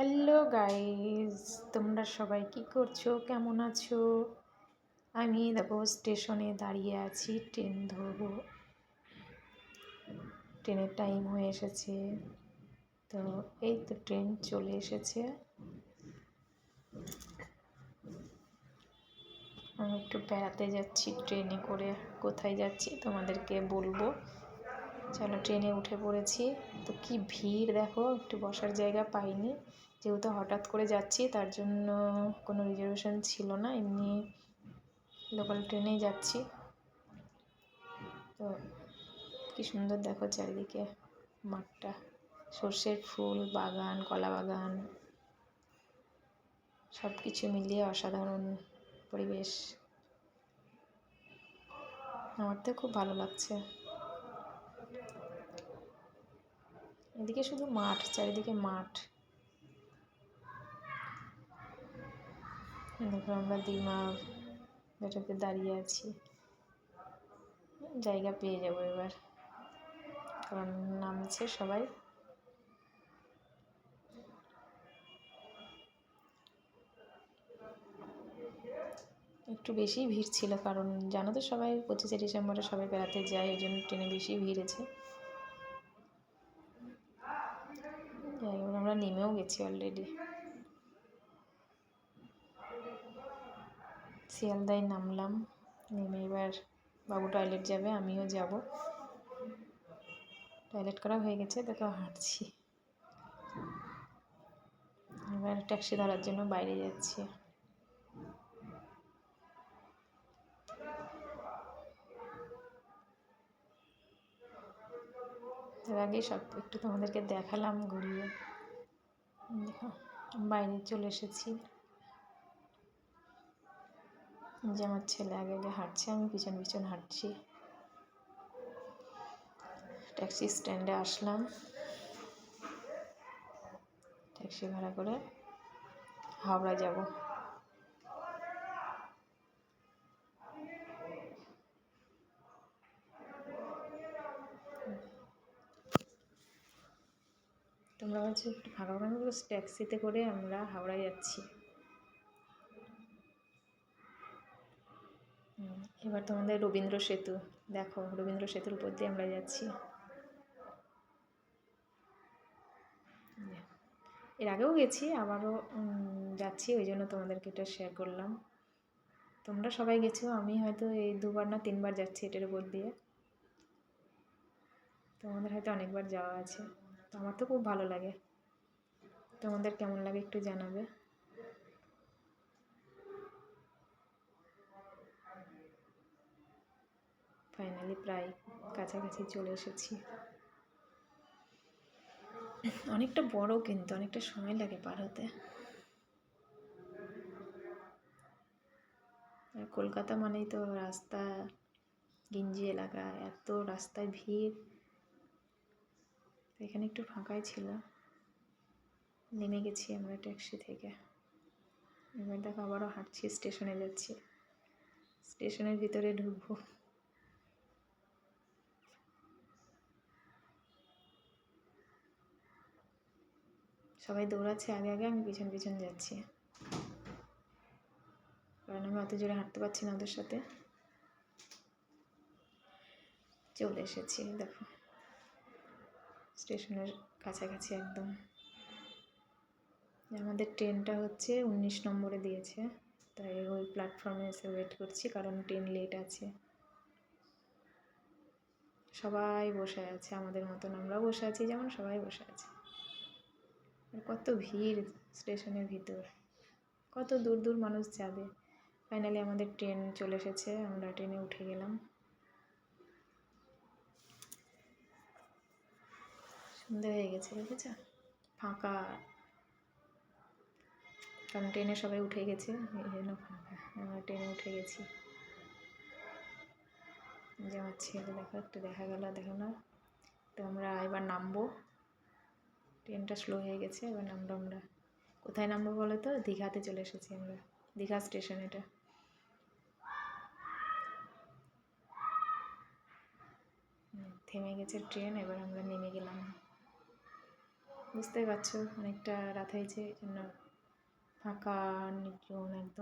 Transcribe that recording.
Hello guys, তোমরা সবাই কি করছো, কেমন আছো? আমি দেখো স্টেশনে দাঁড়িয়ে আছি, ট্রেন ধরবো। ট্রেনের টাইম হয়ে এসেছে, তো এই তো ট্রেন চলে এসেছে। আমি একটু বেড়াতে যাচ্ছি ট্রেনে করে। কোথায় যাচ্ছি তোমাদেরকে বলবো। চলো, ট্রেনে উঠে পড়েছি। তো কি ভিড় দেখো, একটু বসার জায়গা পাইনি, যেহেতু হঠাৎ করে যাচ্ছি তার জন্য কোনো রিজার্ভেশন ছিল না, এমনি লোকাল ট্রেনেই যাচ্ছি। তো কি সুন্দর দেখো চারিদিকে মাঠটা, সর্ষের ফুল বাগান, কলা বাগান, সব কিছু মিলিয়ে অসাধারণ পরিবেশ। আমার তো খুব ভালো লাগছে। এদিকে শুধু মাঠ, চারিদিকে মাঠ। দেখো আমরা দিমা যেটাতে দাঁড়িয়ে আছি, জায়গা পেয়ে যাবো এবার, কারণ নামছে সবাই। একটু বেশি ভিড় ছিল, কারণ জানো তো সবাই 25শে ডিসেম্বরে সবাই বেড়াতে যায়, ওই জন্য ট্রেনে বেশি ভিড় আছে। যাই হোক, আমরা নেমেও গেছি অলরেডি। শিয়ালদায় নামলাম, নেমে এবার বাবু টয়লেট যাবে, আমিও যাব। টয়লেট করা হয়ে গেছে, দেখো হাঁটছি। এবার ট্যাক্সি ধরার জন্য বাইরে যাচ্ছি। তার আগে সব একটু তোমাদেরকে দেখালাম ঘুরিয়ে। দেখো বাইরে চলে এসেছি, যে আমার ছেলে আগে আগে হাঁটছে, আমি পিছন পিছন হাঁটছি। ট্যাক্সি স্ট্যান্ডে আসলাম, ট্যাক্সি ভাড়া করে হাওড়া যাব। তোমরা ভাবছো একটু ফাঁকা ফাঁকা, ট্যাক্সিতে করে আমরা হাওড়ায় যাচ্ছি। এবার তোমাদের রবীন্দ্র সেতু দেখো, রবীন্দ্র সেতুর উপর দিয়ে আমরা যাচ্ছি। এর আগেও গেছি, আবারও যাচ্ছি, ওই জন্য তোমাদেরকে এটা শেয়ার করলাম। তোমরা সবাই গেছো, আমি হয়তো এই 2বার না 3বার যাচ্ছি এটার উপর দিয়ে। তোমাদের হয়তো অনেকবার যাওয়া আছে, তো আমার তো খুব ভালো লাগে। তোমাদের কেমন লাগে একটু জানাবে। ফাইনালি প্রায় কাছাকাছি চলে এসেছি। অনেকটা বড়, কিন্তু অনেকটা সময় লাগে পার হতে। আর কলকাতা মানেই তো রাস্তা গিঞ্জি এলাকা, এত রাস্তায় ভিড়। এখানে একটু ফাঁকাই ছিল, নেমে গেছি আমরা ট্যাক্সি থেকে। এবার দেখো আবারও হাঁটছি, স্টেশনে যাচ্ছি, স্টেশনের ভিতরে ঢুকবো। সবাই দৌড়াচ্ছে আগে আগে, আমি পিছন পিছন যাচ্ছি, কারণ আমি অত জোরে হাঁটতে পারছি না ওদের সাথে। চলে এসেছি দেখো স্টেশনের কাছাকাছি একদম। আমাদের ট্রেনটা হচ্ছে 19 নম্বরে দিয়েছে, তাই ওই প্ল্যাটফর্মে এসে ওয়েট করছি, কারণ ট্রেন লেট আছে। সবাই বসে আছে আমাদের মতন, আমরাও বসে আছি যেমন, সবাই বসে আছে। আর কত ভিড় স্টেশনের ভিতর, কত দূর দূর মানুষ যাবে। ফাইনালি আমাদের ট্রেন চলে এসেছে, আমরা ট্রেনে উঠে গেলাম। সন্ধে হয়ে গেছে, দেখেছ, ফাঁকা, কারণ ট্রেনে সবাই উঠে গেছে, এই জন্য ফাঁকা। আমরা ট্রেনে উঠে গেছি, যে আমার ছেলে দেখো একটু দেখা গেল, দেখো না। তো আমরা এবার নামবো, ট্রেনটা স্লো হয়ে গেছে, এবার নামবো আমরা। কোথায় নামবো বলো তো? দীঘাতে চলে এসেছি আমরা, দীঘা স্টেশন এটা। থেমে গেছে ট্রেন, এবার আমরা নেমে গেলাম। বুঝতেই পারছো অনেকটা রাত হয়েছে এই জন্য ফাঁকা নির্জন একদম।